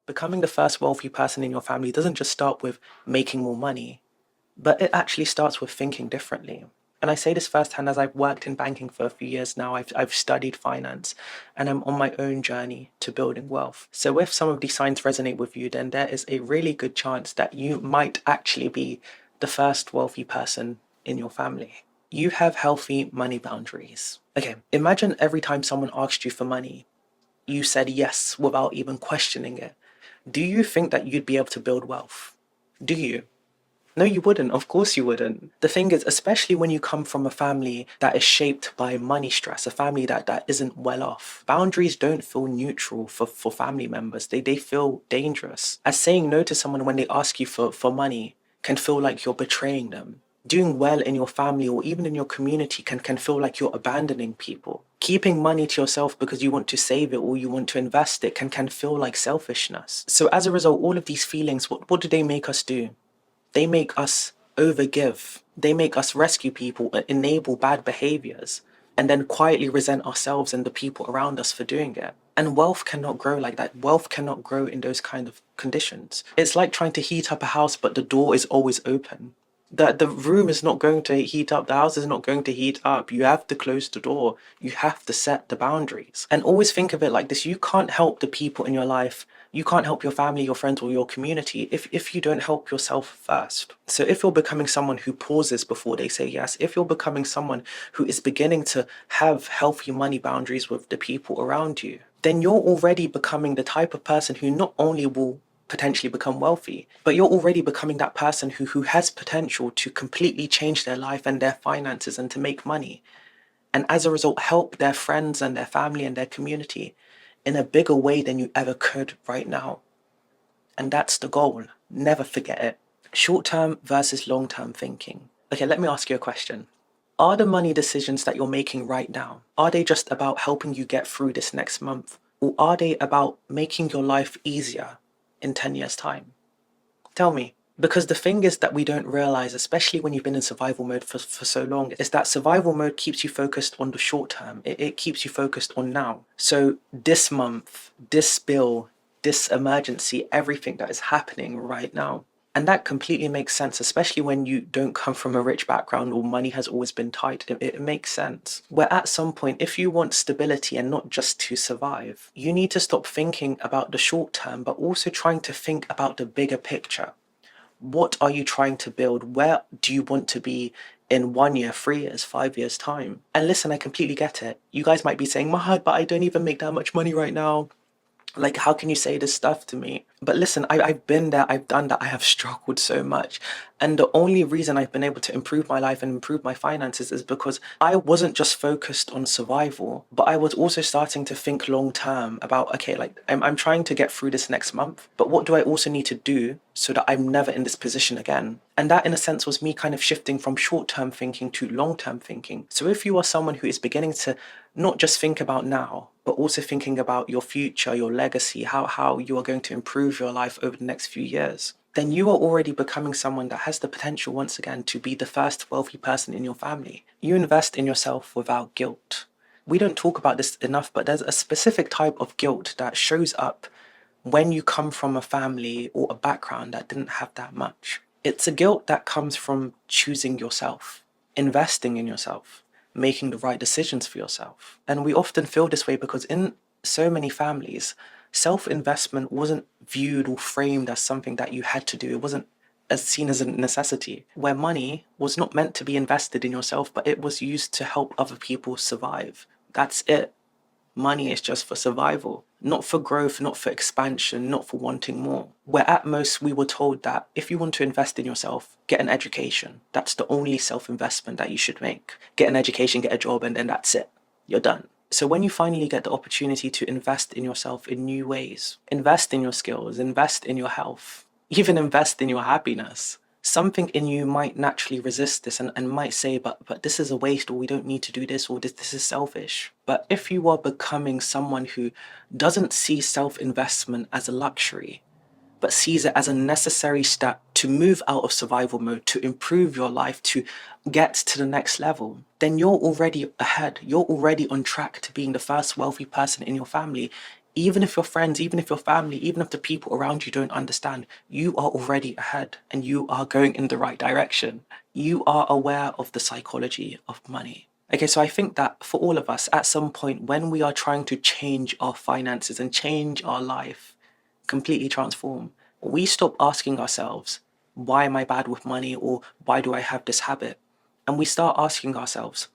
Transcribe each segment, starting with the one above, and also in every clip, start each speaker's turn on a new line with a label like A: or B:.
A: Becoming the first wealthy person in your family doesn't just start with making more money, but it actually starts with thinking differently. And I say this firsthand as I've worked in banking for a few years now. I've studied finance and I'm on my own journey to building wealth. So if some of these signs resonate with you, then there is a really good chance that you might actually be the first wealthy person in your family. You have healthy money boundaries. Okay, imagine every time someone asked you for money, you said yes without even questioning it. Do you think that you'd be able to build wealth? Do you? No, you wouldn't. Of course you wouldn't. The thing is, especially when you come from a family that is shaped by money stress, a family that isn't well off, boundaries don't feel neutral for family members. They feel dangerous. As saying no to someone when they ask you for money can feel like you're betraying them. Doing well in your family or even in your community can feel like you're abandoning people. Keeping money to yourself because you want to save it or you want to invest it can feel like selfishness. So as a result, all of these feelings, what do they make us do? They make us overgive. They make us rescue people, enable bad behaviors, and then quietly resent ourselves and the people around us for doing it. And wealth cannot grow like that. Wealth cannot grow in those kind of conditions. It's like trying to heat up a house, but the door is always open. The room is not going to heat up, the house is not going to heat up. You have to close the door. You have to set the boundaries. And always think of it like this: you can't help the people in your life. You can't help your family, your friends, or your community if you don't help yourself first. So if you're becoming someone who pauses before they say yes, if you're becoming someone who is beginning to have healthy money boundaries with the people around you, then you're already becoming the type of person who not only will potentially become wealthy, but you're already becoming that person who has potential to completely change their life and their finances and to make money. And as a result, help their friends and their family and their community in a bigger way than you ever could right now. And that's the goal. Never forget it. Short-term versus long-term thinking. Okay, let me ask you a question. Are the money decisions that you're making right now, are they just about helping you get through this next month? Or are they about making your life easier in 10 years' time? Tell me. Because the thing is that we don't realize, especially when you've been in survival mode for so long, is that survival mode keeps you focused on the short term. It keeps you focused on now. So this month, this bill, this emergency, everything that is happening right now. And that completely makes sense, especially when you don't come from a rich background or money has always been tight. It makes sense. Where at some point, if you want stability and not just to survive, you need to stop thinking about the short term, but also trying to think about the bigger picture. What are you trying to build? Where do you want to be in 1 year, 3 years, 5 years' time? And listen, I completely get it. You guys might be saying, Mahad, but I don't even make that much money right now. Like, how can you say this stuff to me? But listen, I've been there, I've done that, I have struggled so much. And the only reason I've been able to improve my life and improve my finances is because I wasn't just focused on survival, but I was also starting to think long term about, okay, like I'm trying to get through this next month, but what do I also need to do so that I'm never in this position again? And that, in a sense, was me kind of shifting from short-term thinking to long-term thinking. So if you are someone who is beginning to not just think about now, but also thinking about your future, your legacy, how you are going to improve your life over the next few years, then you are already becoming someone that has the potential, once again, to be the first wealthy person in your family. You invest in yourself without guilt. We don't talk about this enough, but there's a specific type of guilt that shows up when you come from a family or a background that didn't have that much. It's a guilt that comes from choosing yourself, investing in yourself, making the right decisions for yourself. And we often feel this way because in so many families, self-investment wasn't viewed or framed as something that you had to do. It wasn't as seen as a necessity, where money was not meant to be invested in yourself, but it was used to help other people survive. That's it. Money is just for survival, not for growth, not for expansion, not for wanting more. Where at most we were told that if you want to invest in yourself, get an education. That's the only self-investment that you should make. Get an education, get a job, and then that's it. You're done. So when you finally get the opportunity to invest in yourself in new ways, invest in your skills, invest in your health, even invest in your happiness, something in you might naturally resist this and might say, but this is a waste, or we don't need to do this, or this is selfish. But if you are becoming someone who doesn't see self-investment as a luxury, but sees it as a necessary step to move out of survival mode, to improve your life, to get to the next level, then you're already ahead. You're already on track to being the first wealthy person in your family, Even if your friends, even if your family, even if the people around you don't understand, you are already ahead and you are going in the right direction. You are aware of the psychology of money. Okay, so I think that for all of us, at some point when we are trying to change our finances and change our life, completely transform, we stop asking ourselves, why am I bad with money, or why do I have this habit? And we start asking ourselves,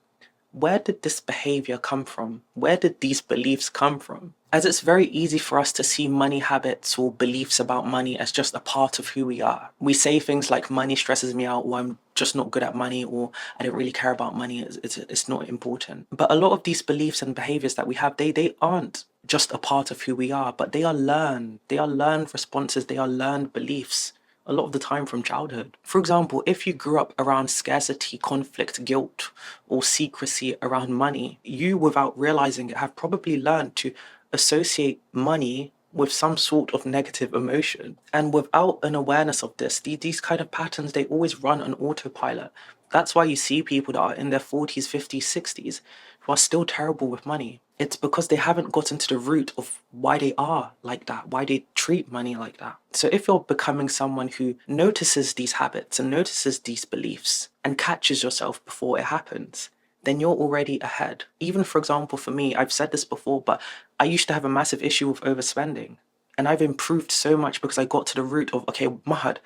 A: where did this behavior come from? Where did these beliefs come from? As it's very easy for us to see money habits or beliefs about money as just a part of who we are. We say things like money stresses me out, or I'm just not good at money, or I don't really care about money, it's not important. But a lot of these beliefs and behaviors that we have, they aren't just a part of who we are, but they are learned. They are learned responses, they are learned beliefs, a lot of the time from childhood. For example, if you grew up around scarcity, conflict, guilt, or secrecy around money, you, without realizing it, have probably learned to associate money with some sort of negative emotion. And without an awareness of this, these kind of patterns, they always run on autopilot. That's why you see people that are in their 40s, 50s, 60s who are still terrible with money. It's because they haven't gotten to the root of why they are like that, why they treat money like that. So if you're becoming someone who notices these habits and notices these beliefs and catches yourself before it happens, then you're already ahead. Even, for example, for me, I've said this before, but I used to have a massive issue with overspending. And I've improved so much because I got to the root of, okay, Mahad,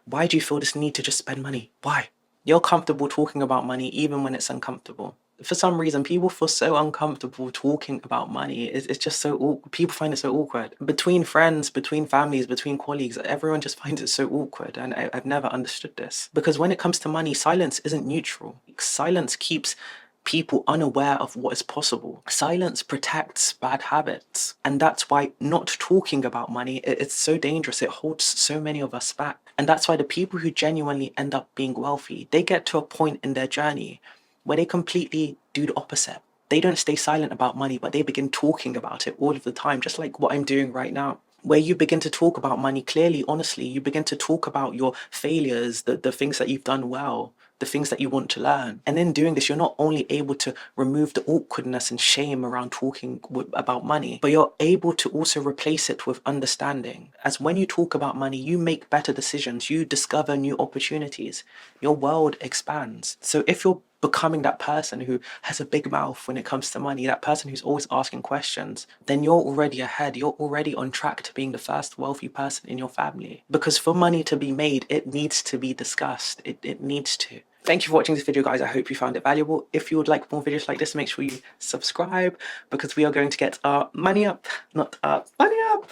A: why do you feel this need to just spend money? Why? You're comfortable talking about money even when it's uncomfortable. For some reason, people feel so uncomfortable talking about money. It's just so, people find it so awkward. Between friends, between families, between colleagues, everyone just finds it so awkward. And I've never understood this. Because when it comes to money, silence isn't neutral. Silence keeps people unaware of what is possible. Silence protects bad habits. And that's why not talking about money, it's so dangerous. It holds so many of us back. And that's why the people who genuinely end up being wealthy, they get to a point in their journey where they completely do the opposite. They don't stay silent about money, but they begin talking about it all of the time, just like what I'm doing right now. Where you begin to talk about money clearly, honestly, you begin to talk about your failures, the things that you've done well, the things that you want to learn. And in doing this, you're not only able to remove the awkwardness and shame around talking about money, but you're able to also replace it with understanding. As when you talk about money, you make better decisions, you discover new opportunities, your world expands. So if you're becoming that person who has a big mouth when it comes to money, that person who's always asking questions, then you're already ahead. You're already on track to being the first wealthy person in your family. Because for money to be made, it needs to be discussed. It needs to. Thank you for watching this video, guys. I hope you found it valuable. If you would like more videos like this, make sure you subscribe, because we are going to get our money up, not our money up.